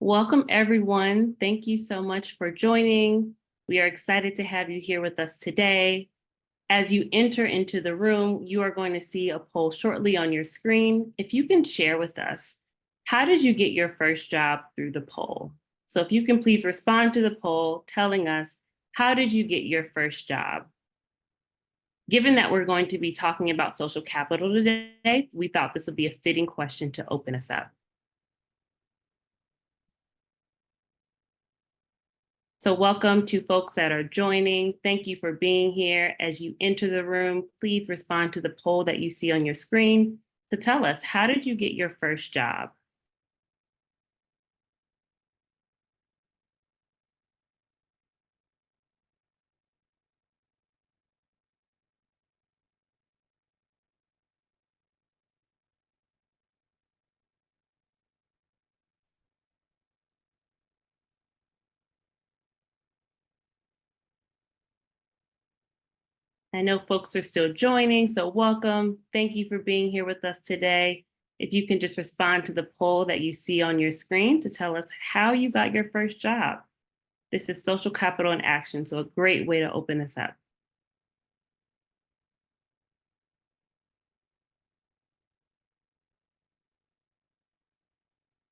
Welcome, everyone. Thank you so much for joining. We are excited to have you here with us today. As you enter into the room, you are going to see a poll shortly on your screen. If you can share with us, how did you get your first job through the poll? So if you can please respond to the poll telling us, how did you get your first job? Given that we're going to be talking about social capital today, we thought this would be a fitting question to open us up. So welcome to folks that are joining. Thank you for being here. As you enter the room, please respond to the poll that you see on your screen to tell us, how did you get your first job? I know folks are still joining, so welcome. Thank you for being here with us today. If you can just respond to the poll that you see on your screen to tell us how you got your first job. This is Social Capital in Action, so a great way to open this up.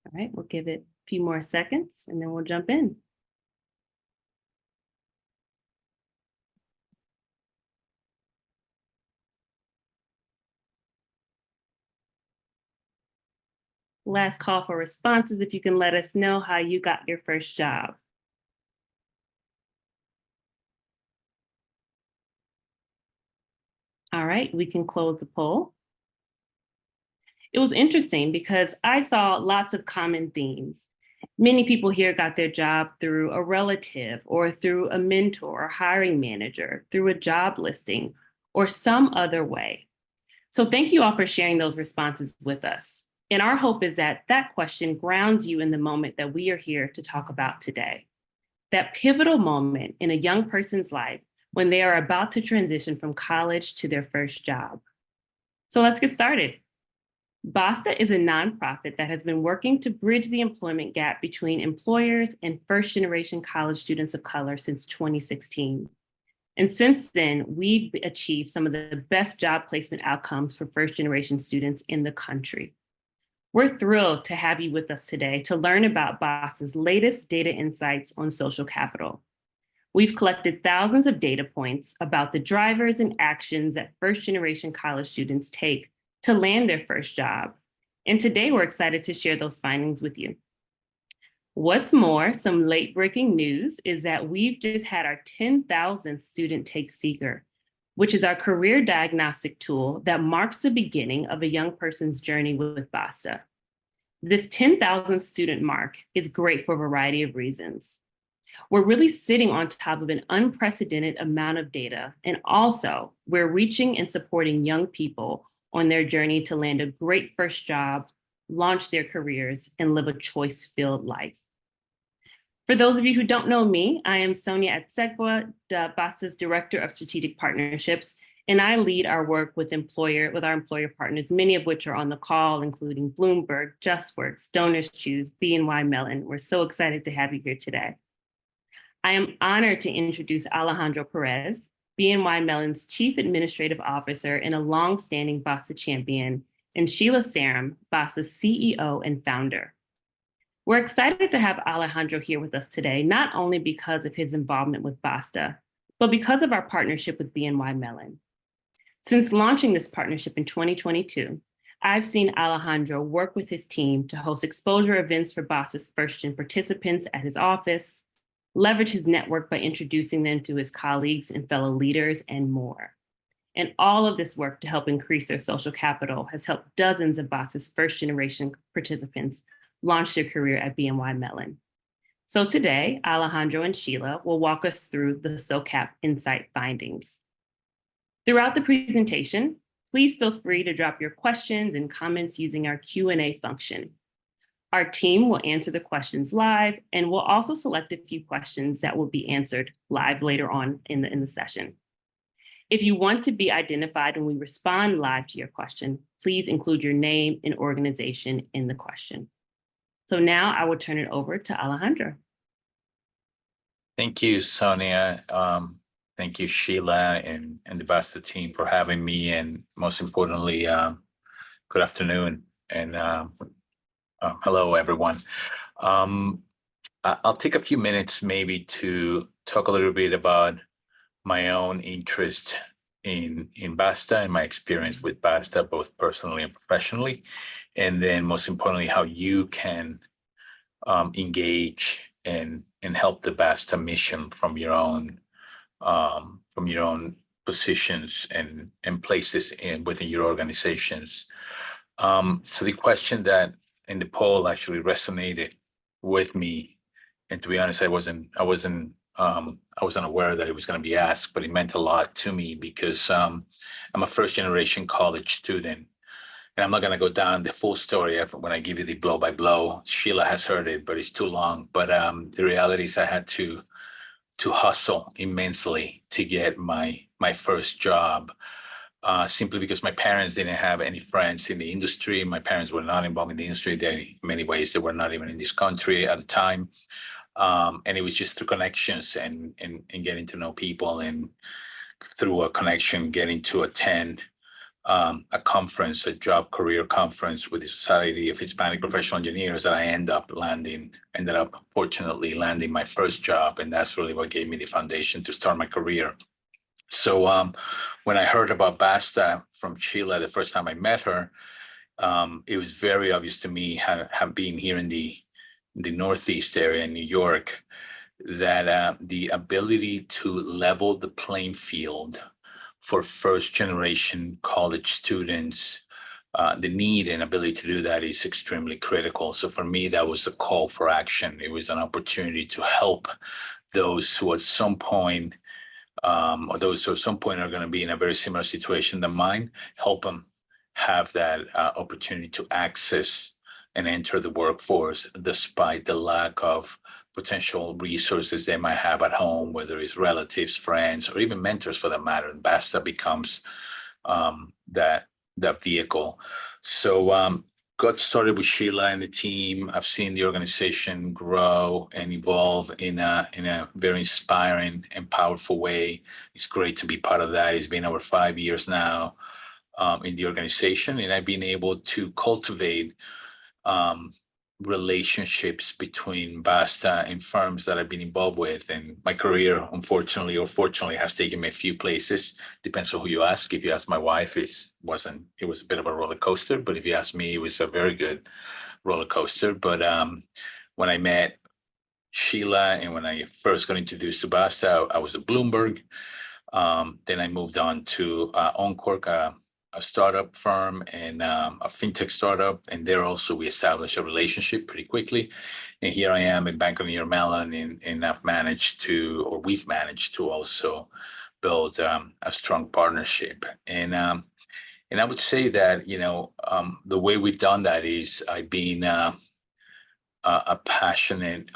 All right, we'll give it a few more seconds and then we'll jump in. Last call for responses, if you can let us know how you got your first job. All right, we can close the poll. It was interesting because I saw lots of common themes. Many people here got their job through a relative or through a mentor or hiring manager, through a job listing, or some other way. So thank you all for sharing those responses with us. And our hope is that that question grounds you in the moment that we are here to talk about today. That pivotal moment in a young person's life when they are about to transition from college to their first job. So let's get started. Basta is a nonprofit that has been working to bridge the employment gap between employers and first-generation college students of color since 2016. And since then, we've achieved some of the best job placement outcomes for first-generation students in the country. We're thrilled to have you with us today to learn about Basta's latest data insights on social capital. We've collected thousands of data points about the drivers and actions that first-generation college students take to land their first job. And today we're excited to share those findings with you. What's more, some late-breaking news is that we've just had our 10,000th student take Seekr, which is our career diagnostic tool that marks the beginning of a young person's journey with Basta. This 10,000th student mark is great for a variety of reasons. We're really sitting on top of an unprecedented amount of data, and also we're reaching and supporting young people on their journey to land a great first job, launch their careers, and live a choice-filled life. For those of you who don't know me, I am Sonia at Seekr, Basta's Director of Strategic Partnerships, and I lead our work with our employer partners, many of which are on the call, including Bloomberg, JustWorks, DonorsChoose, BNY Mellon. We're so excited to have you here today. I am honored to introduce Alejandro Perez, BNY Mellon's Chief Administrative Officer and a longstanding Basta champion, and Sheila Sarem, Basta's CEO and Founder. We're excited to have Alejandro here with us today, not only because of his involvement with Basta, but because of our partnership with BNY Mellon. Since launching this partnership in 2022, I've seen Alejandro work with his team to host exposure events for Basta's first-gen participants at his office, leverage his network by introducing them to his colleagues and fellow leaders, and more. And all of this work to help increase their social capital has helped dozens of Basta's first-generation participants launch their career at BNY Mellon. So today, Alejandro and Sheila will walk us through the SoCap insight findings. Throughout the presentation, please feel free to drop your questions and comments using our Q&A function. Our team will answer the questions live, and we'll also select a few questions that will be answered live later on in the session. If you want to be identified when we respond live to your question, please include your name and organization in the question. So now I will turn it over to Alejandro. Thank you, Sonia. Thank you, Sheila, and the Basta team for having me. And most importantly, good afternoon and hello, everyone. I'll take a few minutes maybe to talk a little bit about my own interest in Basta and my experience with Basta, both personally and professionally. And then most importantly, how you can engage and help the Basta mission from your own positions and places within your organizations. So the question that in the poll actually resonated with me, and to be honest, I wasn't aware that it was going to be asked, but it meant a lot to me because I'm a first generation college student. And I'm not going to go down the full story when I give you the blow by blow. Sheila has heard it, but it's too long. But the reality is I had to hustle immensely to get my first job, simply because my parents didn't have any friends in the industry. My parents were not involved in the industry. In many ways, they were not even in this country at the time. And it was just through connections and getting to know people, and through a connection, getting to attend a conference, a job career conference with the Society of Hispanic Professional Engineers, that I ended up fortunately landing my first job. And that's really what gave me the foundation to start my career. So when I heard about Basta from Sheila the first time I met her, it was very obvious to me, have been here in the Northeast area in New York, that the ability to level the playing field for first generation college students, the need and ability to do that is extremely critical. So for me, that was a call for action. It was an opportunity to help those who at some point, or those who at some point are going to be in a very similar situation than mine, help them have that opportunity to access and enter the workforce despite the lack of potential resources they might have at home, whether it's relatives, friends, or even mentors for that matter. Basta becomes that vehicle. So got started with Sheila and the team. I've seen the organization grow and evolve in a very inspiring and powerful way. It's great to be part of that. It's been over 5 years now in the organization, and I've been able to cultivate relationships between Basta and firms that I've been involved with. And my career, unfortunately or fortunately, has taken me a few places. Depends on who you ask. If you ask my wife, it was a bit of a roller coaster. But if you ask me, it was a very good roller coaster. But when I met Sheila and when I first got introduced to Basta, I was at Bloomberg. Then I moved on to Encore, a startup firm and a fintech startup, and there also we established a relationship pretty quickly. And here I am in Bank of BNY Mellon, and we've managed to also build a strong partnership. And I would say that the way we've done that is I've been a passionate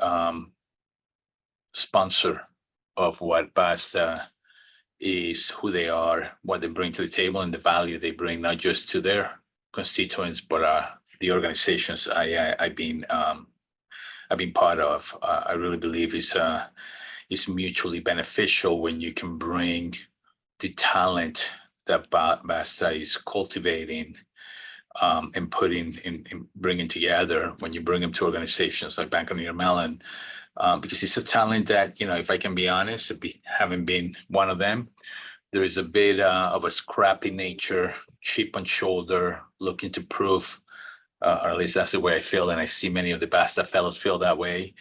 sponsor of what Basta is, who they are, what they bring to the table, and the value they bring, not just to their constituents, but the organizations I've been part of. I really believe is mutually beneficial when you can bring the talent that Basta is cultivating and putting and bringing together. When you bring them to organizations like Bank of BNY Mellon, because it's a talent that, if I can be honest, having been one of them, there is a bit of a scrappy nature, chip on shoulder, looking to prove, or at least that's the way I feel, and I see many of the Basta fellows feel that way,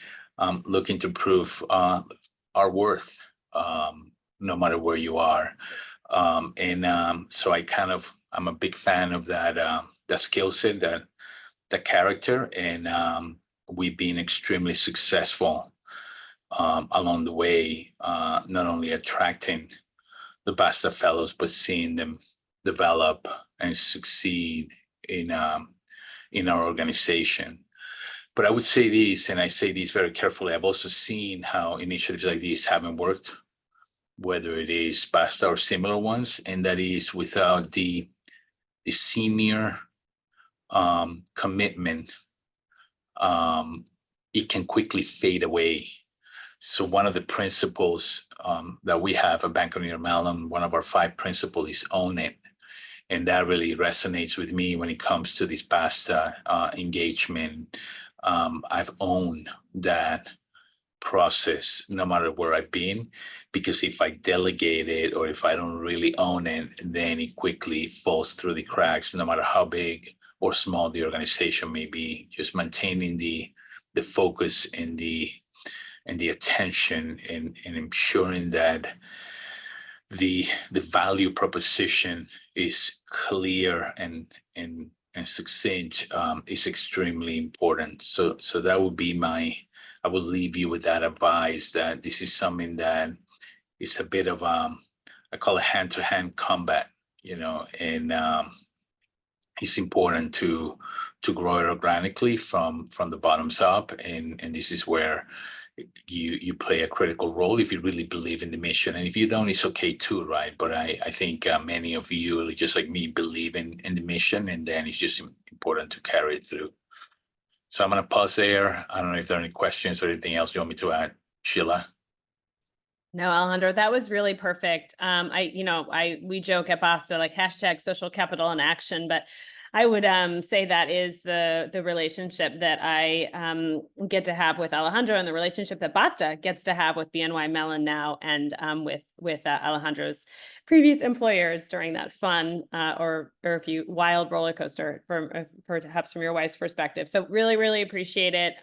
looking to prove our worth, no matter where you are. So I'm a big fan of that skill set, that character, and we've been extremely successful along the way, not only attracting the Basta fellows, but seeing them develop and succeed in our organization. But I would say this, and I say this very carefully, I've also seen how initiatives like these haven't worked, whether it is Basta or similar ones, and that is without the senior commitment it can quickly fade away. So one of the principles that we have at Bank of New York Mellon, one of our 5 principles is own it. And that really resonates with me when it comes to this Basta engagement. I've owned that process no matter where I've been, because if I delegate it or if I don't really own it, then it quickly falls through the cracks, no matter how big or small the organization may be. Just maintaining the focus and the attention and ensuring that the value proposition is clear and succinct is extremely important. So that would be I will leave you with that advice, that this is something that is a bit of I call it hand-to-hand combat, and it's important to grow it organically from the bottoms up, and this is where you play a critical role if you really believe in the mission. And if you don't, it's okay too, right? But I think many of you, just like me, believe in the mission, and then it's just important to carry it through. So I'm going to pause there. I don't know if there are any questions or anything else you want me to add, Sheila. No, Alejandro, that was really perfect. We joke at Basta, like #social capital in action, but I would say that is the relationship that I get to have with Alejandro, and the relationship that Basta gets to have with BNY Mellon now, and with Alejandro's previous employers during that fun or if you wild roller coaster perhaps from your wife's perspective. So really, really appreciate it.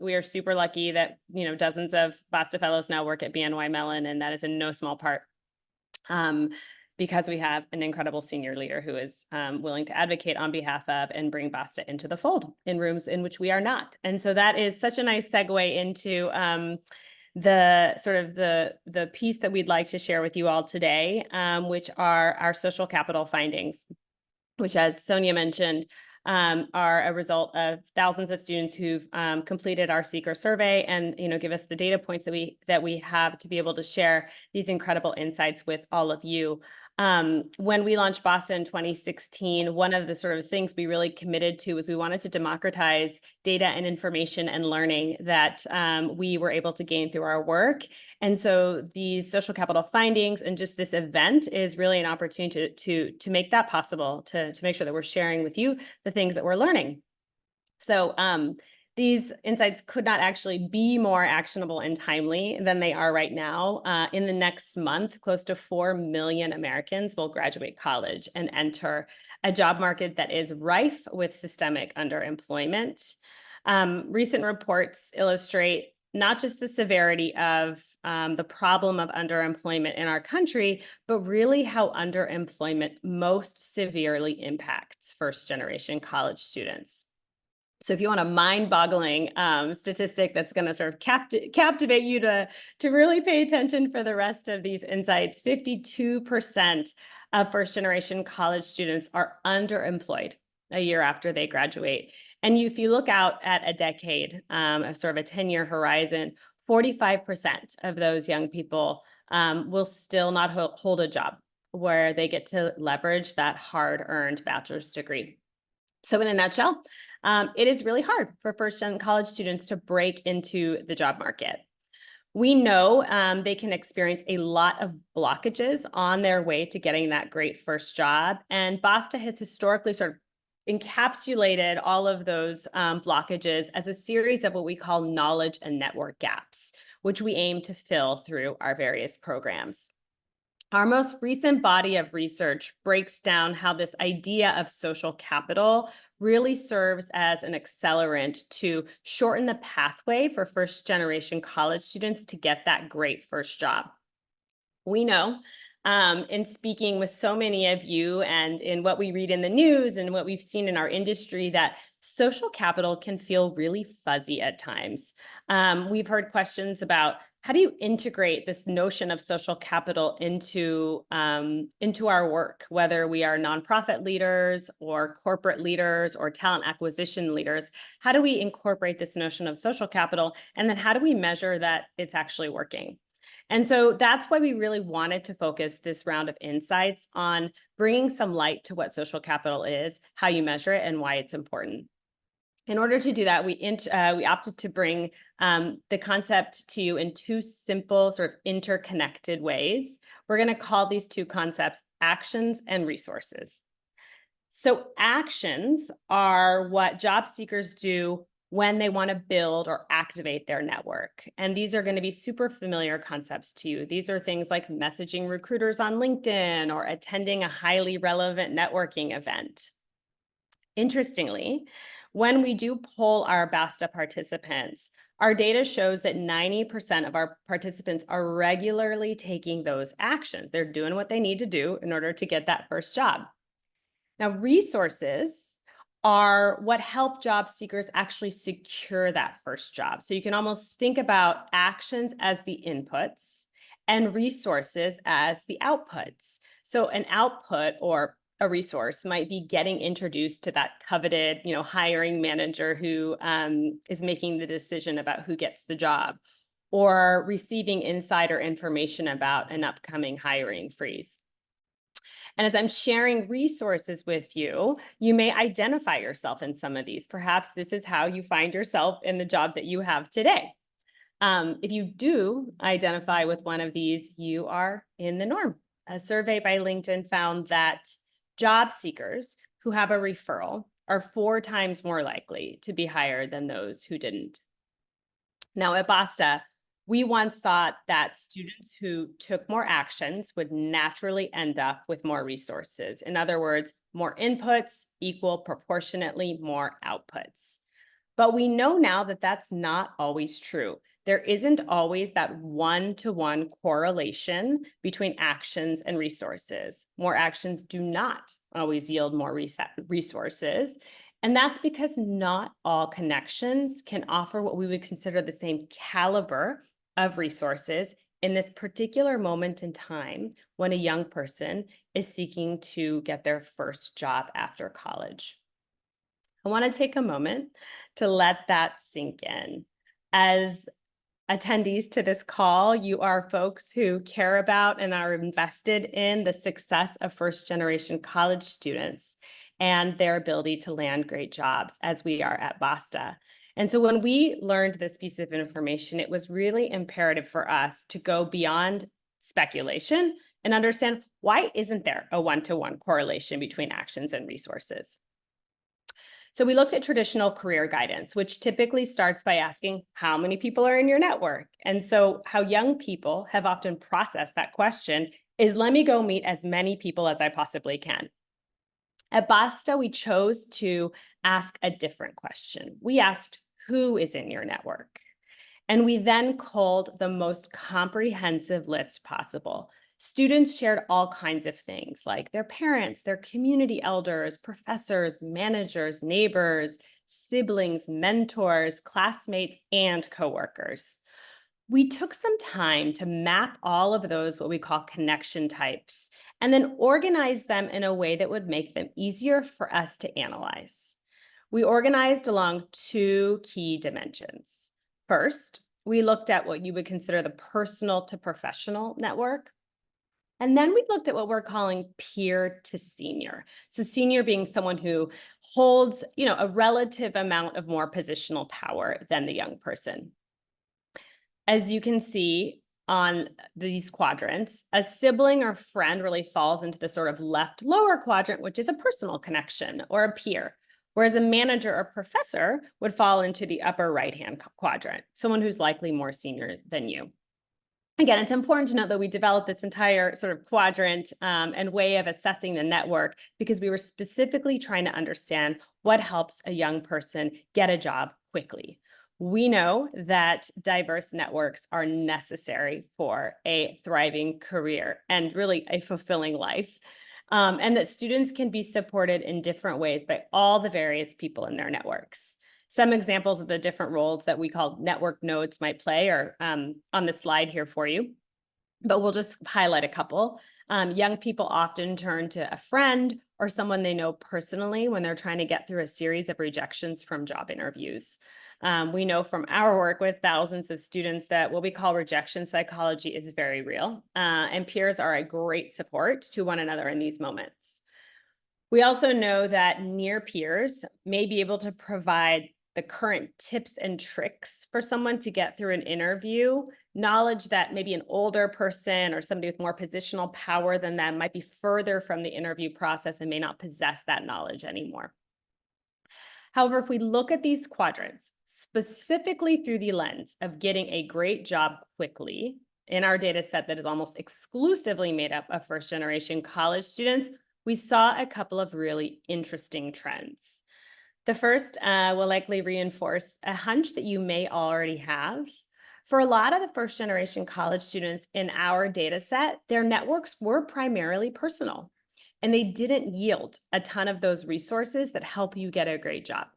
We are super lucky that dozens of Basta fellows now work at BNY Mellon, and that is in no small part because we have an incredible senior leader who is willing to advocate on behalf of and bring Basta into the fold in rooms in which we are not. And so that is such a nice segue into the sort of the piece that we'd like to share with you all today, which are our social capital findings, which, as Sonia mentioned, are a result of thousands of students who've completed our Seekr survey, and give us the data points that we have to be able to share these incredible insights with all of you. When we launched Basta in 2016, one of the sort of things we really committed to was we wanted to democratize data and information and learning that we were able to gain through our work. And so these social capital findings and just this event is really an opportunity to make that possible, to make sure that we're sharing with you the things that we're learning. So these insights could not actually be more actionable and timely than they are right now. In the next month, close to 4 million Americans will graduate college and enter a job market that is rife with systemic underemployment. Recent reports illustrate not just the severity of the problem of underemployment in our country, but really how underemployment most severely impacts first-generation college students. So if you want a mind-boggling statistic that's going to sort of captivate you to really pay attention for the rest of these insights, 52% of first-generation college students are underemployed a year after they graduate. And if you look out at a decade, sort of a 10-year horizon, 45% of those young people will still not hold a job where they get to leverage that hard-earned bachelor's degree. So in a nutshell, it is really hard for first-gen college students to break into the job market. We know they can experience a lot of blockages on their way to getting that great first job. And Basta has historically sort of encapsulated all of those blockages as a series of what we call knowledge and network gaps, which we aim to fill through our various programs. Our most recent body of research breaks down how this idea of social capital really serves as an accelerant to shorten the pathway for first-generation college students to get that great first job. We know, in speaking with so many of you and in what we read in the news and what we've seen in our industry, that social capital can feel really fuzzy at times. We've heard questions about, how do you integrate this notion of social capital into our work, whether we are nonprofit leaders or corporate leaders or talent acquisition leaders? How do we incorporate this notion of social capital? And then how do we measure that it's actually working? And so that's why we really wanted to focus this round of insights on bringing some light to what social capital is, how you measure it, and why it's important. In order to do that, we opted to bring the concept to you in two simple, sort of interconnected ways. We're going to call these two concepts actions and resources. So actions are what job seekers do when they want to build or activate their network. And these are going to be super familiar concepts to you. These are things like messaging recruiters on LinkedIn or attending a highly relevant networking event. Interestingly, when we do poll our Basta participants, our data shows that 90% of our participants are regularly taking those actions. They're doing what they need to do in order to get that first job. Now, resources are what help job seekers actually secure that first job. So you can almost think about actions as the inputs and resources as the outputs. So an output or a resource might be getting introduced to that coveted, hiring manager who is making the decision about who gets the job, or receiving insider information about an upcoming hiring freeze. And as I'm sharing resources with you, you may identify yourself in some of these. Perhaps this is how you find yourself in the job that you have today. If you do identify with one of these, you are in the norm. A survey by LinkedIn found that job seekers who have a referral are 4 times more likely to be hired than those who didn't. Now at Basta, we once thought that students who took more actions would naturally end up with more resources. In other words, more inputs equal proportionately more outputs. But we know now that that's not always true. There isn't always that one-to-one correlation between actions and resources. More actions do not always yield more resources. And that's because not all connections can offer what we would consider the same caliber of resources in this particular moment in time when a young person is seeking to get their first job after college. I want to take a moment to let that sink in. As attendees to this call, you are folks who care about and are invested in the success of first-generation college students and their ability to land great jobs, as we are at Basta. And so when we learned this piece of information, it was really imperative for us to go beyond speculation and understand, why isn't there a one-to-one correlation between actions and resources? So we looked at traditional career guidance, which typically starts by asking how many people are in your network. And so how young people have often processed that question is, let me go meet as many people as I possibly can. At Basta, we chose to ask a different question. We asked, who is in your network? And we then culled the most comprehensive list possible. Students shared all kinds of things like their parents, their community elders, professors, managers, neighbors, siblings, mentors, classmates, and coworkers. We took some time to map all of those, what we call connection types, and then organize them in a way that would make them easier for us to analyze. We organized along 2 key dimensions. First, we looked at what you would consider the personal to professional network. And then we looked at what we're calling peer to senior. So senior being someone who holds, a relative amount of more positional power than the young person. As you can see on these quadrants, a sibling or friend really falls into the sort of left lower quadrant, which is a personal connection or a peer. Whereas a manager or professor would fall into the upper right-hand quadrant, someone who's likely more senior than you. Again, it's important to note that we developed this entire sort of quadrant and way of assessing the network because we were specifically trying to understand what helps a young person get a job quickly. We know that diverse networks are necessary for a thriving career and really a fulfilling life. And that students can be supported in different ways by all the various people in their networks. Some examples of the different roles that we call network nodes might play are on the slide here for you, but we'll just highlight a couple. Young people often turn to a friend or someone they know personally when they're trying to get through a series of rejections from job interviews. We know from our work with thousands of students that what we call rejection psychology is very real, and peers are a great support to one another in these moments. We also know that near peers may be able to provide the current tips and tricks for someone to get through an interview, knowledge that maybe an older person or somebody with more positional power than them might be further from the interview process and may not possess that knowledge anymore. However, if we look at these quadrants, specifically through the lens of getting a great job quickly, in our data set that is almost exclusively made up of first-generation college students, we saw a couple of really interesting trends. The first will likely reinforce a hunch that you may already have. For a lot of the first-generation college students in our data set, their networks were primarily personal, and they didn't yield a ton of those resources that help you get a great job.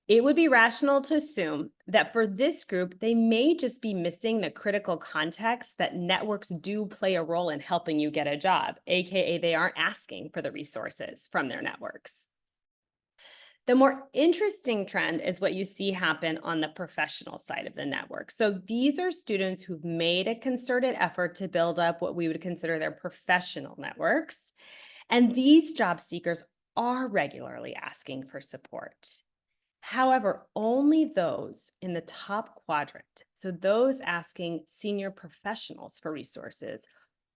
It would be rational to assume that for this group, they may just be missing the critical context that networks do play a role in helping you get a job, aka they aren't asking for the resources from their networks. The more interesting trend is what you see happen on the professional side of the network. So these are students who've made a concerted effort to build up what we would consider their professional networks. And these job seekers are regularly asking for support. However, only those in the top quadrant, so those asking senior professionals for resources,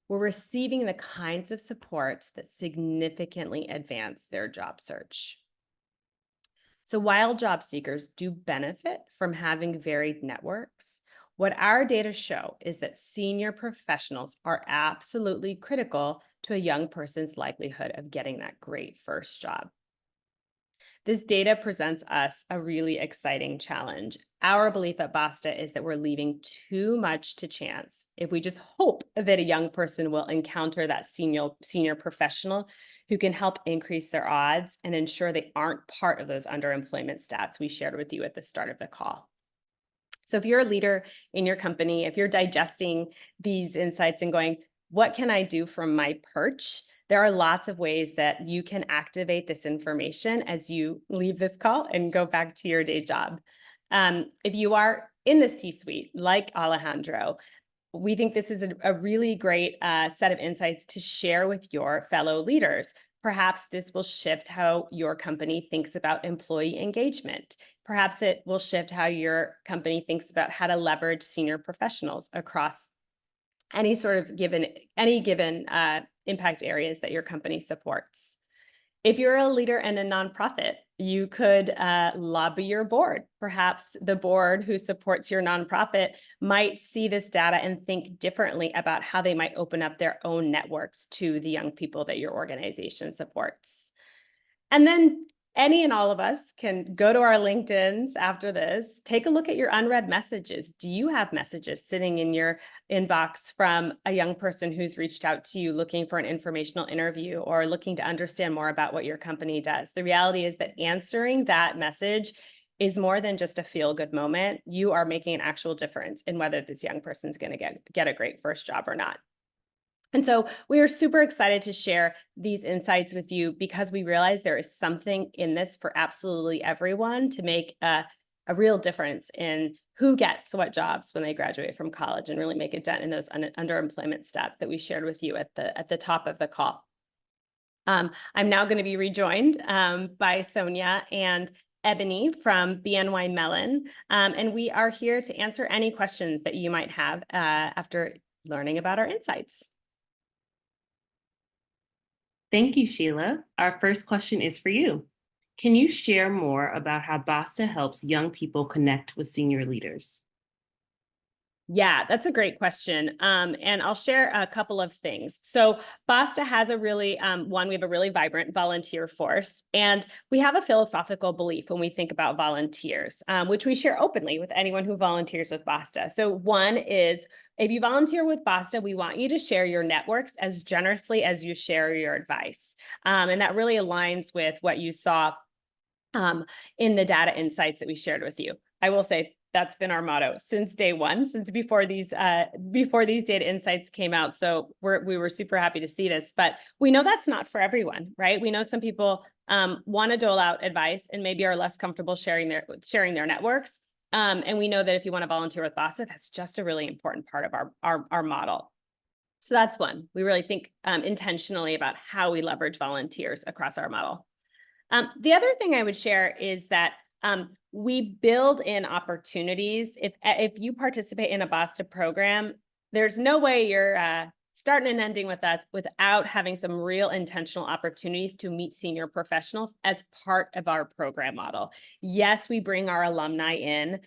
were receiving the kinds of supports that significantly advance their job search. So while job seekers do benefit from having varied networks, what our data show is that senior professionals are absolutely critical to a young person's likelihood of getting that great first job. This data presents us a really exciting challenge. Our belief at Basta is that we're leaving too much to chance if we just hope that a young person will encounter that senior professional who can help increase their odds and ensure they aren't part of those underemployment stats we shared with you at the start of the call. So if you're a leader in your company, if you're digesting these insights and going, what can I do from my perch? There are lots of ways that you can activate this information as you leave this call and go back to your day job. If you are in the C-suite, like Alejandro, we think this is a really great set of insights to share with your fellow leaders. Perhaps this will shift how your company thinks about employee engagement. Perhaps it will shift how your company thinks about how to leverage senior professionals across any given impact areas that your company supports. If you're a leader in a nonprofit, you could lobby your board. Perhaps the board who supports your nonprofit might see this data and think differently about how they might open up their own networks to the young people that your organization supports. And then any and all of us can go to our LinkedIns after this, take a look at your unread messages. Do you have messages sitting in your inbox from a young person who's reached out to you looking for an informational interview or looking to understand more about what your company does? The reality is that answering that message is more than just a feel-good moment. You are making an actual difference in whether this young person's going to get a great first job or not. And so we are super excited to share these insights with you because we realize there is something in this for absolutely everyone to make a real difference in who gets what jobs when they graduate from college and really make a dent in those underemployment stats that we shared with you at the top of the call. I'm now going to be rejoined by Sonia and Eboni from BNY Mellon, and we are here to answer any questions that you might have after learning about our insights. Thank you, Sheila. Our first question is for you. Can you share more about how Basta helps young people connect with senior leaders? Yeah, that's a great question. And I'll share a couple of things. So Basta has a really, we have a really vibrant volunteer force, and we have a philosophical belief when we think about volunteers, which we share openly with anyone who volunteers with Basta. So one is, if you volunteer with Basta, we want you to share your networks as generously as you share your advice. And that really aligns with what you saw in the data insights that we shared with you. I will say, that's been our motto since day one, since before these data insights came out. So we were super happy to see this, but we know that's not for everyone, right? We know some people want to dole out advice and maybe are less comfortable sharing their networks. And we know that if you want to volunteer with Basta, that's just a really important part of our model. So that's one. We really think intentionally about how we leverage volunteers across our model. The other thing I would share is that we build in opportunities. If you participate in a Basta program, there's no way you're starting and ending with us without having some real intentional opportunities to meet senior professionals as part of our program model. Yes, we bring our alumni in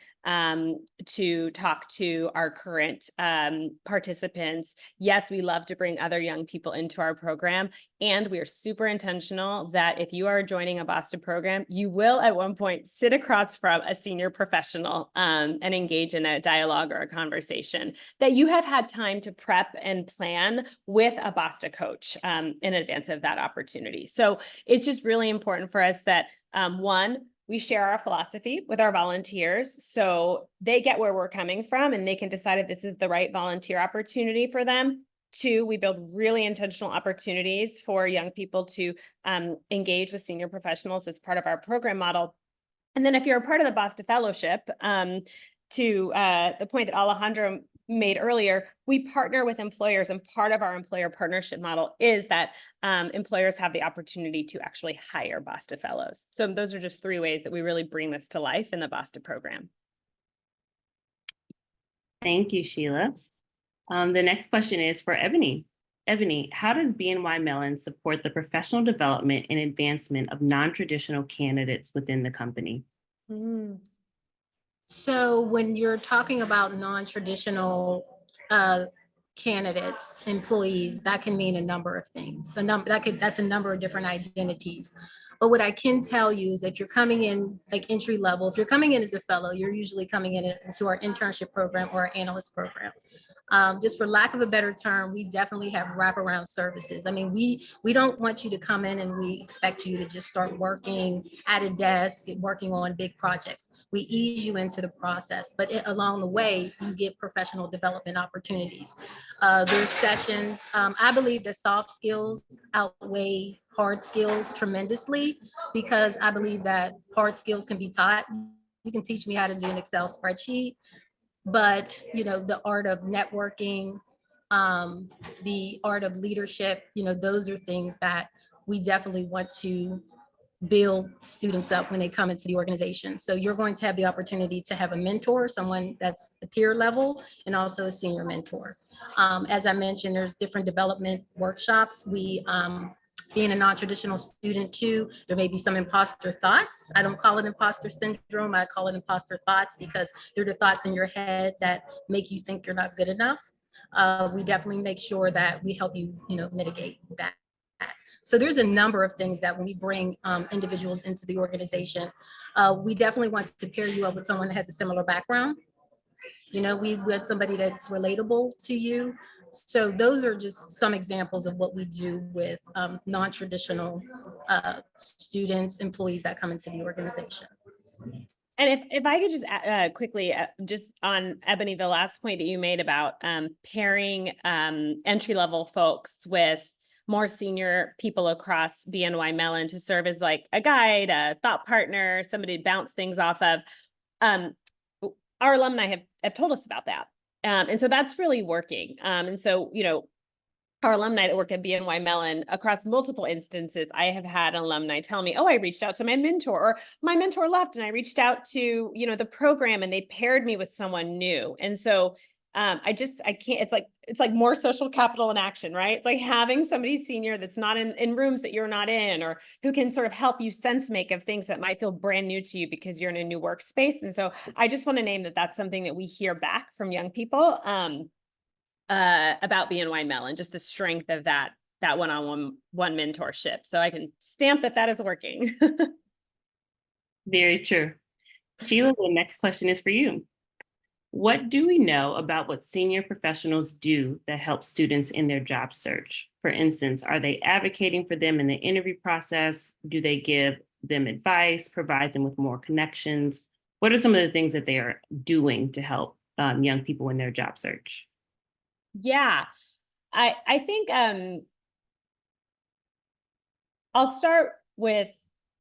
to talk to our current participants. Yes, we love to bring other young people into our program. And we are super intentional that if you are joining a Basta program, you will at one point sit across from a senior professional and engage in a dialogue or a conversation that you have had time to prep and plan with a Basta coach in advance of that opportunity. So it's just really important for us that one, we share our philosophy with our volunteers so they get where we're coming from and they can decide if this is the right volunteer opportunity for them. Two, we build really intentional opportunities for young people to engage with senior professionals as part of our program model. And then if you're a part of the Basta Fellowship, to the point that Alejandro made earlier, we partner with employers, and part of our employer partnership model is that employers have the opportunity to actually hire Basta fellows. So those are just 3 ways that we really bring this to life in the Basta program. Thank you, Sheila. The next question is for Eboni. Eboni, how does BNY Mellon support the professional development and advancement of non-traditional candidates within the company? So when you're talking about non-traditional candidates, employees, that can mean a number of things. That's a number of different identities. But what I can tell you is that you're coming in like entry level. If you're coming in as a fellow, you're usually coming in into our internship program or our analyst program. Just for lack of a better term, we definitely have wraparound services. I mean, we don't want you to come in and we expect you to just start working at a desk, working on big projects. We ease you into the process, but along the way, you get professional development opportunities. There's sessions. I believe that soft skills outweigh hard skills tremendously, because I believe that hard skills can be taught. You can teach me how to do an Excel spreadsheet, but the art of networking, the art of leadership, those are things that we definitely want to build students up when they come into the organization. So you're going to have the opportunity to have a mentor, someone that's a peer level, and also a senior mentor. As I mentioned, there's different development workshops. Being a non-traditional student too, there may be some imposter thoughts. I don't call it imposter syndrome. I call it imposter thoughts because they're the thoughts in your head that make you think you're not good enough. We definitely make sure that we help you, mitigate that. So there's a number of things that when we bring individuals into the organization, we definitely want to pair you up with someone that has a similar background. We want somebody that's relatable to you. So those are just some examples of what we do with non-traditional students, employees that come into the organization. And if I could just quickly, just on Eboni, the last point that you made about pairing entry-level folks with more senior people across BNY Mellon to serve as like a guide, a thought partner, somebody to bounce things off of. Our alumni have told us about that. And so that's really working. And so, our alumni that work at BNY Mellon, across multiple instances, I have had alumni tell me, oh, I reached out to my mentor, or my mentor left and I reached out to, the program and they paired me with someone new. And so I can't, it's like more social capital in action, right? It's like having somebody senior that's not in rooms that you're not in, or who can sort of help you sense make of things that might feel brand new to you because you're in a new workspace. And so I just want to name that that's something that we hear back from young people about BNY Mellon, just the strength of that one-on-one mentorship. So I can stamp that is working. Very true. Sheila, the next question is for you. What do we know about what senior professionals do that help students in their job search? For instance, are they advocating for them in the interview process? Do they give them advice, provide them with more connections? What are some of the things that they are doing to help young people in their job search? Yeah, I think I'll start with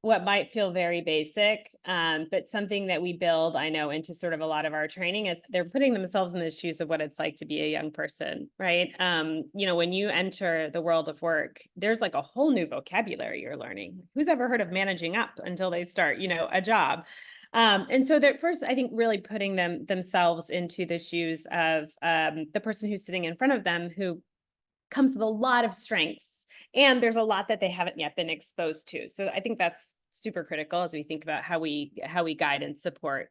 what might feel very basic, but something that we build, I know, into sort of a lot of our training is they're putting themselves in the shoes of what it's like to be a young person, right? When you enter the world of work, there's like a whole new vocabulary you're learning. Who's ever heard of managing up until they start, a job? And so that first, I think really putting themselves into the shoes of the person who's sitting in front of them, who comes with a lot of strengths, and there's a lot that they haven't yet been exposed to. So I think that's super critical as we think about how we guide and support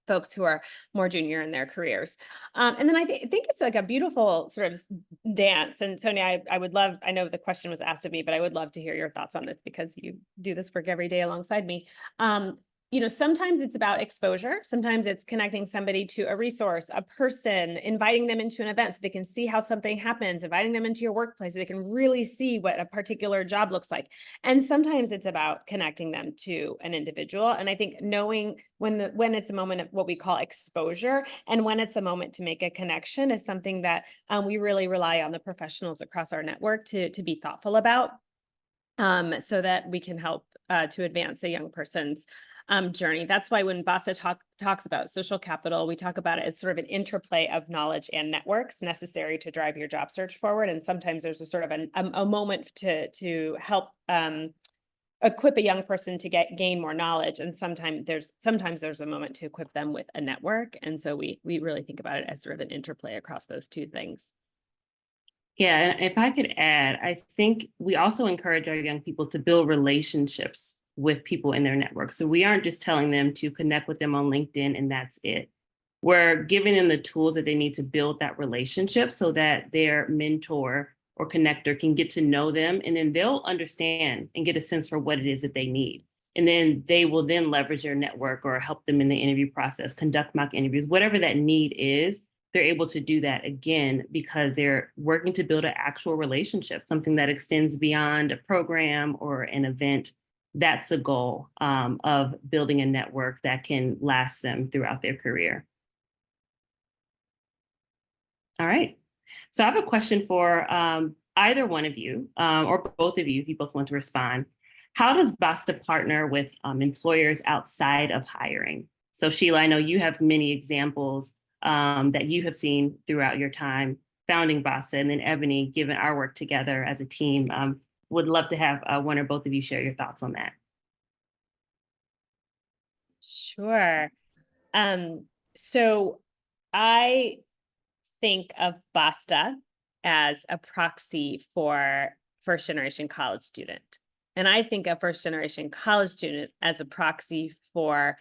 folks who are more junior in their careers. And then I think it's like a beautiful sort of dance. And Sonia, I would love, I know the question was asked of me, but I would love to hear your thoughts on this because you do this work every day alongside me. Sometimes it's about exposure. Sometimes it's connecting somebody to a resource, a person, inviting them into an event so they can see how something happens, inviting them into your workplace so they can really see what a particular job looks like. And sometimes it's about connecting them to an individual. And I think knowing when it's a moment of what we call exposure and when it's a moment to make a connection is something that we really rely on the professionals across our network to be thoughtful about, so that we can help to advance a young person's journey. That's why when Basta talks about social capital, we talk about it as sort of an interplay of knowledge and networks necessary to drive your job search forward. And sometimes there's a sort of a moment to help equip a young person to gain more knowledge. And sometimes there's a moment to equip them with a network. And so we really think about it as sort of an interplay across those two things. Yeah, and if I could add, I think we also encourage our young people to build relationships with people in their network. So we aren't just telling them to connect with them on LinkedIn and that's it. We're giving them the tools that they need to build that relationship so that their mentor or connector can get to know them, and then they'll understand and get a sense for what it is that they need. And then they will then leverage their network or help them in the interview process, conduct mock interviews, whatever that need is. They're able to do that again because they're working to build an actual relationship, something that extends beyond a program or an event. That's a goal of building a network that can last them throughout their career. All right. So I have a question for either one of you or both of you, if you both want to respond. How does Basta partner with employers outside of hiring? So Sheila, I know you have many examples that you have seen throughout your time founding Basta, and then Eboni, given our work together as a team, would love to have one or both of you share your thoughts on that. Sure. So I think of Basta as a proxy for first generation college student. And I think of first generation college student as a proxy for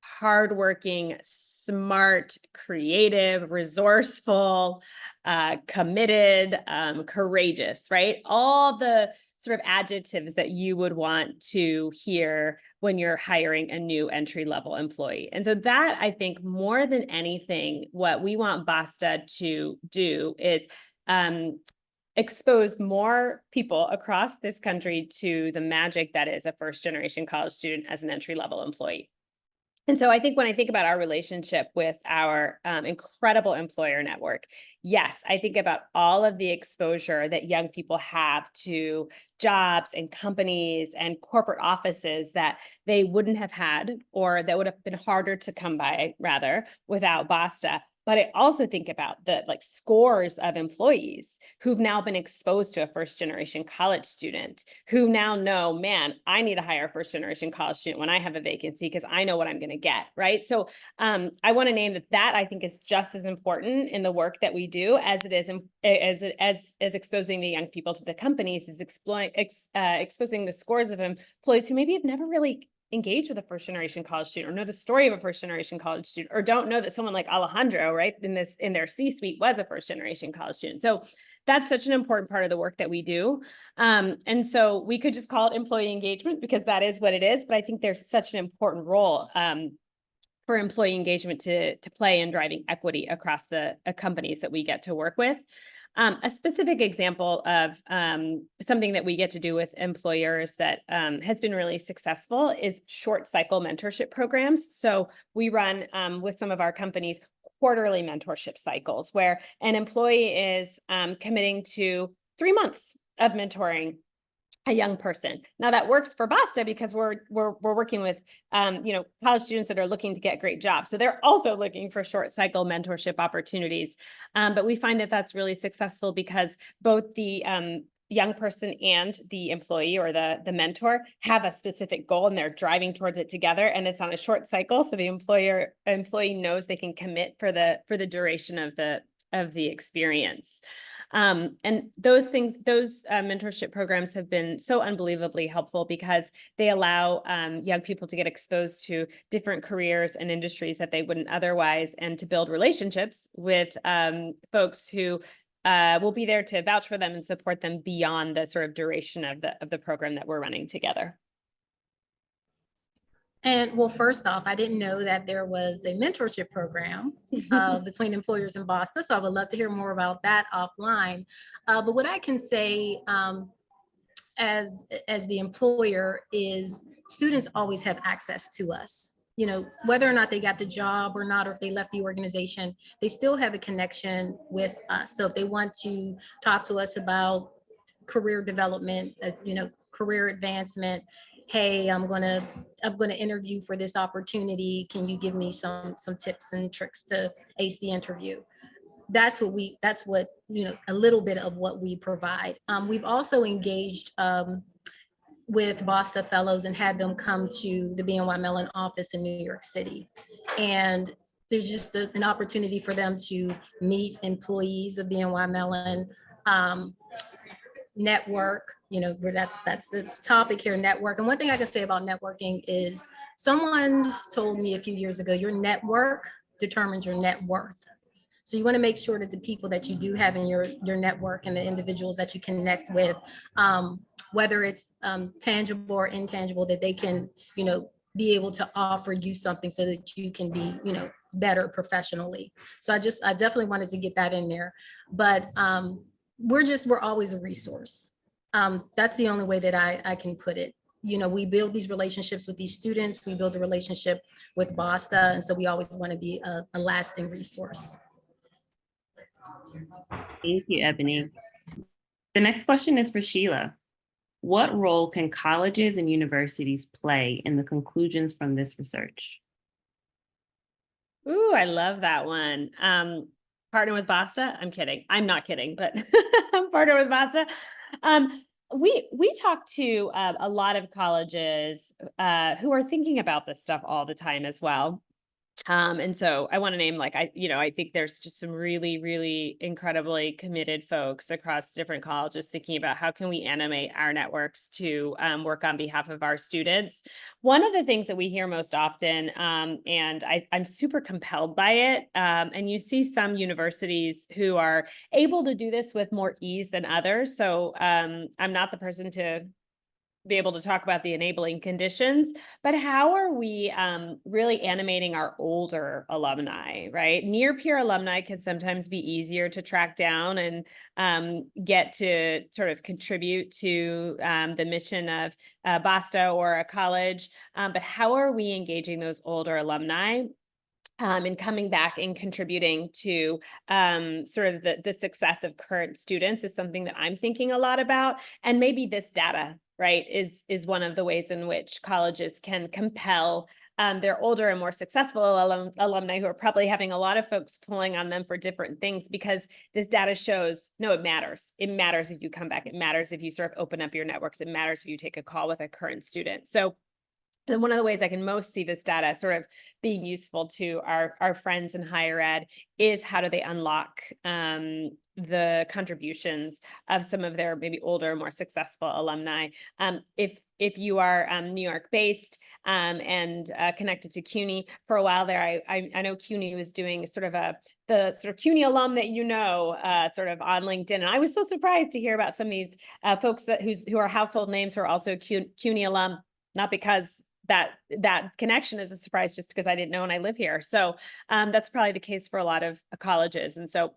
hardworking, smart, creative, resourceful, committed, courageous, right? All the sort of adjectives that you would want to hear when you're hiring a new entry-level employee. And so that, I think, more than anything, what we want Basta to do is expose more people across this country to the magic that is a first-generation college student as an entry-level employee. And so I think when I think about our relationship with our incredible employer network, yes, I think about all of the exposure that young people have to jobs and companies and corporate offices that they wouldn't have had, or that would have been harder to come by, rather, without Basta. But I also think about the scores of employees who've now been exposed to a first generation college student who now know, man, I need to hire a first generation college student when I have a vacancy because I know what I'm going to get, right? So I want to name that I think is just as important in the work that we do as it is as exposing the young people to the companies, is exposing the scores of employees who maybe have never really engage with a first generation college student or know the story of a first generation college student, or don't know that someone like Alejandro, right, in their C-suite was a first generation college student. So that's such an important part of the work that we do. And so we could just call it employee engagement because that is what it is. But I think there's such an important role for employee engagement to play in driving equity across the companies that we get to work with. A specific example of something that we get to do with employers that has been really successful is short cycle mentorship programs. So we run with some of our companies quarterly mentorship cycles where an employee is committing to 3 months of mentoring a young person. Now that works for Basta because we're working with college students that are looking to get great jobs. So they're also looking for short cycle mentorship opportunities. But we find that that's really successful because both the young person and the employee or the mentor have a specific goal and they're driving towards it together, and it's on a short cycle, so the employee knows they can commit for the duration of the experience. And those things, those mentorship programs have been so unbelievably helpful because they allow young people to get exposed to different careers and industries that they wouldn't otherwise, and to build relationships with folks who will be there to vouch for them and support them beyond the sort of duration of the program that we're running together. And well, first off, I didn't know that there was a mentorship program between employers and Basta, so I would love to hear more about that offline. But what I can say as the employer is students always have access to us. You know, whether or not they got the job or not, or if they left the organization, they still have a connection with us. So if they want to talk to us about career development, you know, career advancement, hey, I'm gonna interview for this opportunity. Can you give me some tips and tricks to ace the interview? That's what you know, a little bit of what we provide. We've also engaged with Basta fellows and had them come to the BNY Mellon office in New York City. And there's just an opportunity for them to meet employees of BNY Mellon, network, you know, where that's the topic here, network. And one thing I can say about networking is someone told me a few years ago, your network determines your net worth. So you want to make sure that the people that you do have in your network and the individuals that you connect with, whether it's tangible or intangible, that they can, you know, be able to offer you something so that you can be, you know, better professionally. So I definitely wanted to get that in there. But we're always a resource. That's the only way that I can put it. You know, we build these relationships with these students, we build a relationship with Basta, and so we always want to be a lasting resource. Thank you, Eboni. The next question is for Sheila. What role can colleges and universities play in the conclusions from this research? Ooh, I love that one. Partner with Basta? I'm kidding. I'm not kidding, but partner with Basta. We talk to a lot of colleges who are thinking about this stuff all the time as well. And so I want to name, like, I think there's just some really, really incredibly committed folks across different colleges thinking about how can we animate our networks to work on behalf of our students. One of the things that we hear most often, and I'm super compelled by it, and you see some universities who are able to do this with more ease than others. So I'm not the person to be able to talk about the enabling conditions, but how are we really animating our older alumni, right? Near peer alumni can sometimes be easier to track down and get to sort of contribute to the mission of Basta or a college, but how are we engaging those older alumni and coming back and contributing to sort of the success of current students is something that I'm thinking a lot about. And maybe this data, right, is one of the ways in which colleges can compel their older and more successful alumni who are probably having a lot of folks pulling on them for different things, because this data shows, no, it matters. It matters if you come back. It matters if you sort of open up your networks. It matters if you take a call with a current student. So and one of the ways I can most see this data sort of being useful to our friends in higher ed is how do they unlock the contributions of some of their maybe older, more successful alumni. If you are New York based and connected to CUNY for a while there, I know CUNY was doing sort of the sort of CUNY alum that sort of on LinkedIn, and I was so surprised to hear about some of these folks who are household names who are also CUNY alum, not because that connection is a surprise, just because I didn't know and I live here. So that's probably the case for a lot of colleges. And so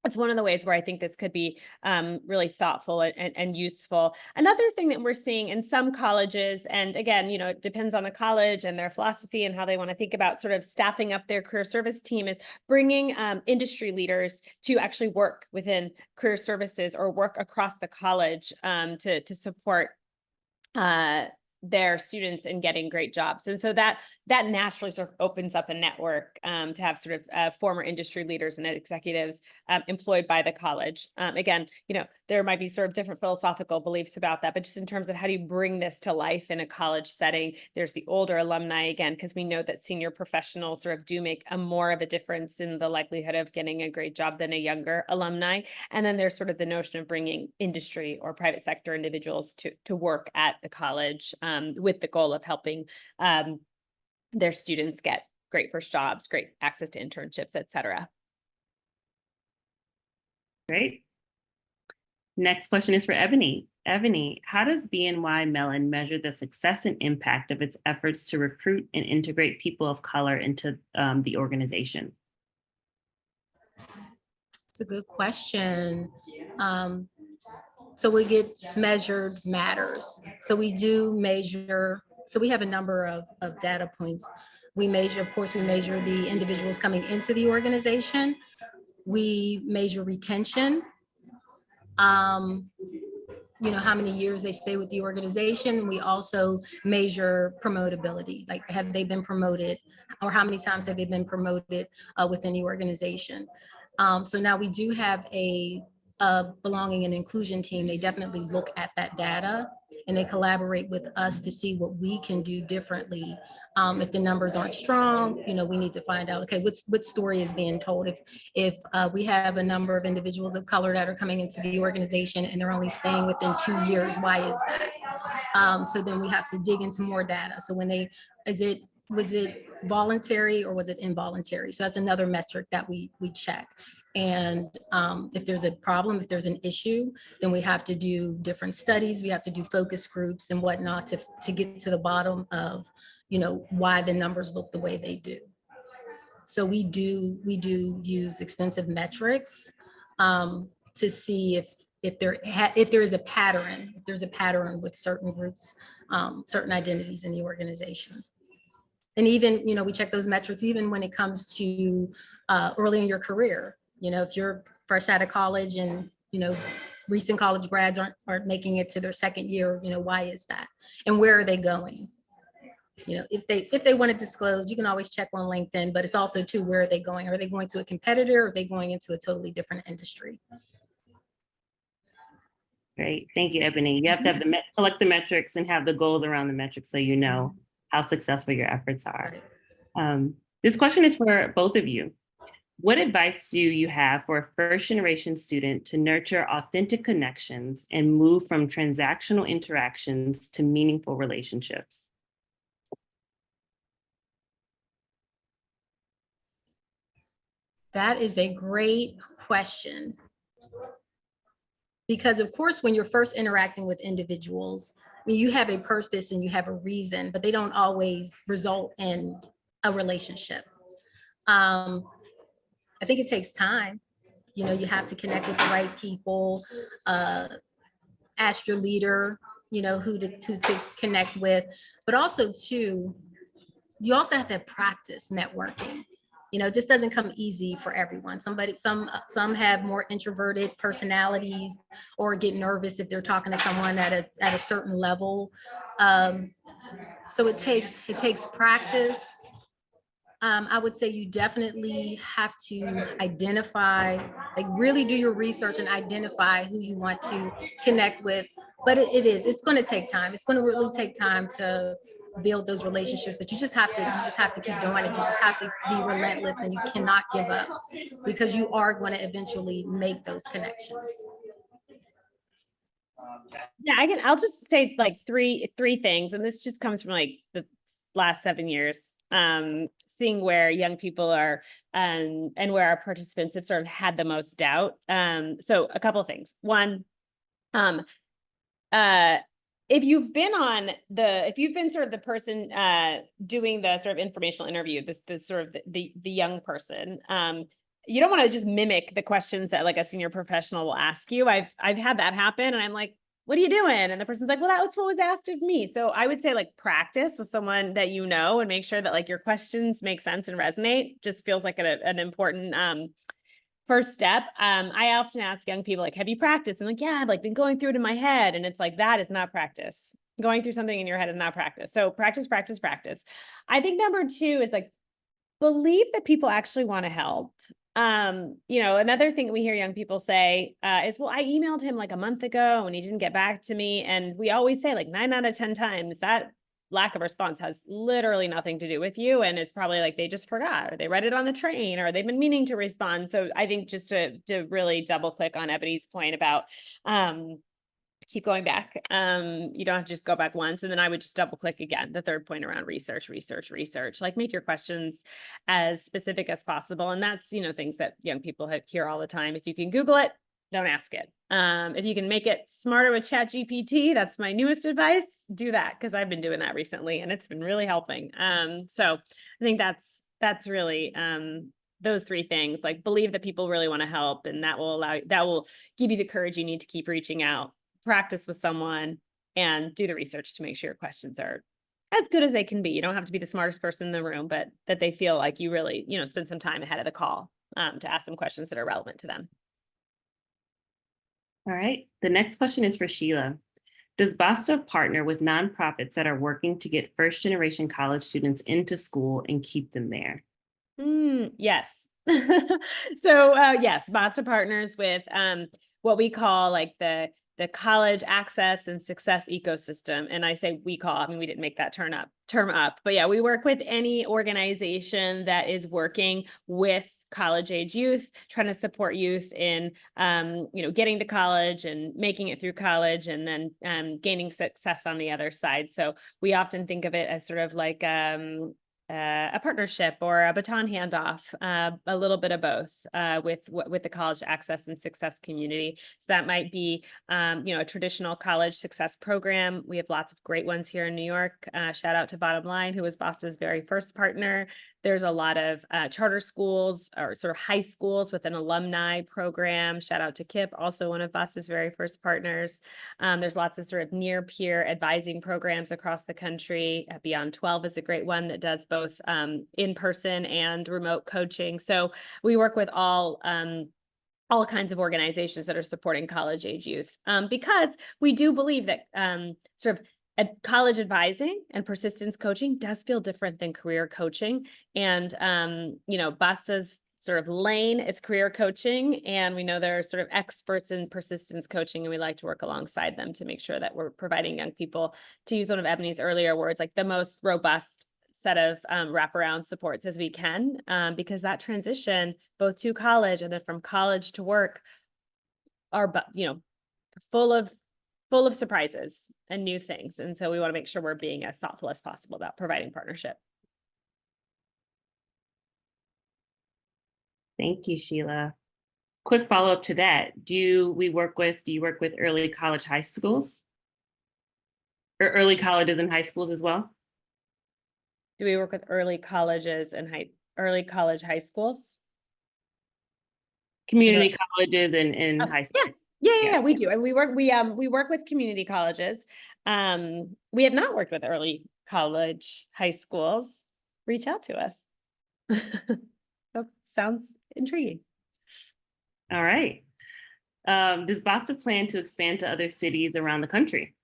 it's one of the ways where I think this could be really thoughtful and useful. Another thing that we're seeing in some colleges, and again, it depends on the college and their philosophy and how they want to think about sort of staffing up their career service team, is bringing industry leaders to actually work within career services or work across the college to support their students and getting great jobs. And so that naturally sort of opens up a network to have sort of former industry leaders and executives employed by the college. Again, there might be sort of different philosophical beliefs about that, but just in terms of how do you bring this to life in a college setting, there's the older alumni, again, because we know that senior professionals sort of do make more of a difference in the likelihood of getting a great job than a younger alumni. And then there's sort of the notion of bringing industry or private sector individuals to work at the college with the goal of helping their students get great first jobs, great access to internships, et cetera. Great. Next question is for Eboni. Eboni, how does BNY Mellon measure the success and impact of its efforts to recruit and integrate people of color into the organization? It's a good question. So what gets measured matters. So we do measure, so we have a number of data points. We measure, of course, we measure the individuals coming into the organization. We measure retention. How many years they stay with the organization. We also measure promotability, like have they been promoted or how many times have they been promoted within the organization. So now we do have a belonging and inclusion team. They definitely look at that data and they collaborate with us to see what we can do differently. If the numbers aren't strong, we need to find out, okay, what story is being told. If we have a number of individuals of color that are coming into the organization and they're only staying within 2 years, why is that? So then we have to dig into more data. So was it voluntary or was it involuntary? So that's another metric that we check. And if there's a problem, if there's an issue, then we have to do different studies. We have to do focus groups and whatnot to get to the bottom of, why the numbers look the way they do. So we do use extensive metrics to see if there is a pattern, if there's a pattern with certain groups, certain identities in the organization. And even, we check those metrics even when it comes to early in your career. If you're fresh out of college and, recent college grads aren't making it to their second year, why is that? And where are they going? If they want to disclose, you can always check on LinkedIn, but it's also too, where are they going? Are they going to a competitor or are they going into a totally different industry? Great. Thank you, Eboni. You have to have collect the metrics and have the goals around the metrics so you know how successful your efforts are. This question is for both of you. What advice do you have for a first-generation student to nurture authentic connections and move from transactional interactions to meaningful relationships? That is a great question. Because of course, when you're first interacting with individuals, you have a purpose and you have a reason, but they don't always result in a relationship. I think it takes time. You have to connect with the right people, ask your leader, who to connect with, but also too, you also have to practice networking. It just doesn't come easy for everyone. Some have more introverted personalities or get nervous if they're talking to someone at a certain level. So it takes practice. I would say you definitely have to identify, really do your research and identify who you want to connect with. But it's going to take time. It's going to really take time to build those relationships, but you just have to keep doing it. You just have to be relentless and you cannot give up because you are going to eventually make those connections. Yeah, I'll just say three things. And this just comes from the last 7 years, seeing where young people are and where our participants have sort of had the most doubt. So a couple of things. One, if you've been sort of the person doing the sort of informational interview, the sort of the young person, you don't want to just mimic the questions that a senior professional will ask you. I've had that happen, and I'm like, "What are you doing?" And the person's like, "Well, that's what was asked of me." So I would say practice with someone that and make sure that your questions make sense and resonate. Just feels like an important first step. I often ask young people, have you practiced? And yeah, I've been going through it in my head. And it's that is not practice. Going through something in your head is not practice. So practice, practice, practice. I think number 2 is like, believe that people actually want to help. Another thing we hear young people say is, well, I emailed him like a month ago and he didn't get back to me. And we always say like 9 out of 10 times that lack of response has literally nothing to do with you. And it's probably like they just forgot, or they read it on the train, or they've been meaning to respond. So I think just to really double click on Eboni's point about, keep going back. You don't have to just go back once. And then I would just double click again. The third point around research, like make your questions as specific as possible. And that's, things that young people hear all the time. If you can Google it, don't ask it. If you can make it smarter with ChatGPT, that's my newest advice. Do that, because I've been doing that recently and it's been really helping. So I think that's really, those 3 things, like believe that people really want to help, and that will give you the courage you need to keep reaching out. Practice with someone and do the research to make sure your questions are as good as they can be. You don't have to be the smartest person in the room, but that they feel like you really, spend some time ahead of the call to ask them questions that are relevant to them. All right. The next question is for Sheila. Does Basta partner with nonprofits that are working to get first-generation college students into school and keep them there? Yes. So yes, Basta partners with what we call like the college access and success ecosystem. And I say we call, we didn't make that term up, but yeah, we work with any organization that is working with college age youth, trying to support youth in, getting to college and making it through college, and then gaining success on the other side. So we often think of it as sort of like a partnership or a baton handoff, a little bit of both with the college access and success community. So that might be, a traditional college success program. We have lots of great ones here in New York. Shout out to Bottom Line, who was Basta's very first partner. There's a lot of charter schools or sort of high schools with an alumni program. Shout out to Kip, also one of Basta's very first partners. There's lots of sort of near peer advising programs across the country. Beyond 12 is a great one that does both in-person and remote coaching. So we work with all kinds of organizations that are supporting college age youth, because we do believe that sort of college advising and persistence coaching does feel different than career coaching. And, Basta's sort of lane is career coaching, and we know there are sort of experts in persistence coaching, and we like to work alongside them to make sure that we're providing young people, to use one of Eboni's earlier words, like the most robust set of wraparound supports as we can, because that transition both to college and then from college to work are, full of surprises and new things. And so we want to make sure we're being as thoughtful as possible about providing partnership. Thank you, Sheila. Quick follow-up to that. Do you work with early college high schools? Or early colleges and high schools as well? Do we work with early colleges and early college high schools? Community colleges and high schools. Yes. Yeah, we do. And we work with community colleges. We have not worked with early college high schools. Reach out to us. That sounds intriguing. All right. Does Basta plan to expand to other cities around the country?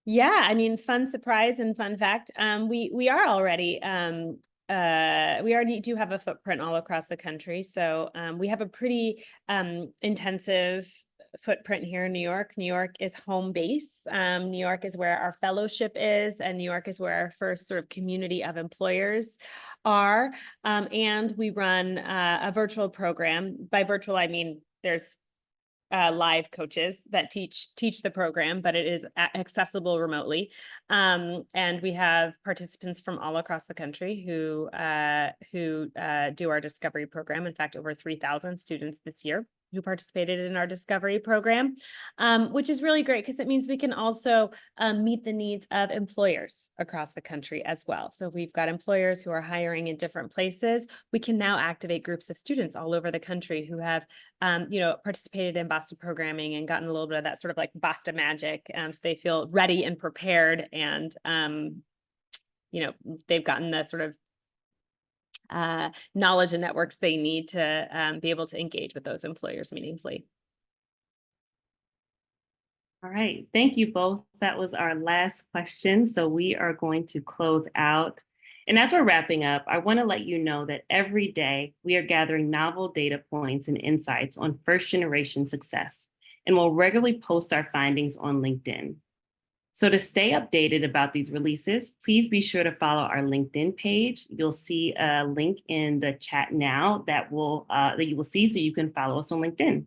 Yeah, fun surprise and fun fact. We are already we already do have a footprint all across the country. So we have a pretty intensive footprint here in New York. New York is home base. New York is where our fellowship is, and New York is where our first sort of community of employers are. And we run a virtual program. By virtual, I mean there's live coaches that teach the program, but it is accessible remotely. And we have participants from all across the country who do our discovery program. In fact, over 3,000 students this year who participated in our discovery program, which is really great because it means we can also meet the needs of employers across the country as well. So if we've got employers who are hiring in different places, we can now activate groups of students all over the country who have participated in Basta programming and gotten a little bit of that sort of like Basta magic. So they feel ready and prepared, and they've gotten the sort of knowledge and networks they need to be able to engage with those employers meaningfully. All right, thank you both. That was our last question. So we are going to close out. And as we're wrapping up, I want to let you know that every day we are gathering novel data points and insights on first generation success, and we'll regularly post our findings on LinkedIn. So to stay updated about these releases, please be sure to follow our LinkedIn page. You'll see a link in the chat now that you will see, so you can follow us on LinkedIn.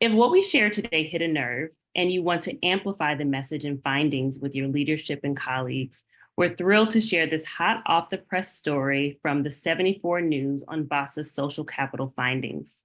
If what we shared today hit a nerve and you want to amplify the message and findings with your leadership and colleagues, we're thrilled to share this hot off the press story from the 74 News on Basta's social capital findings.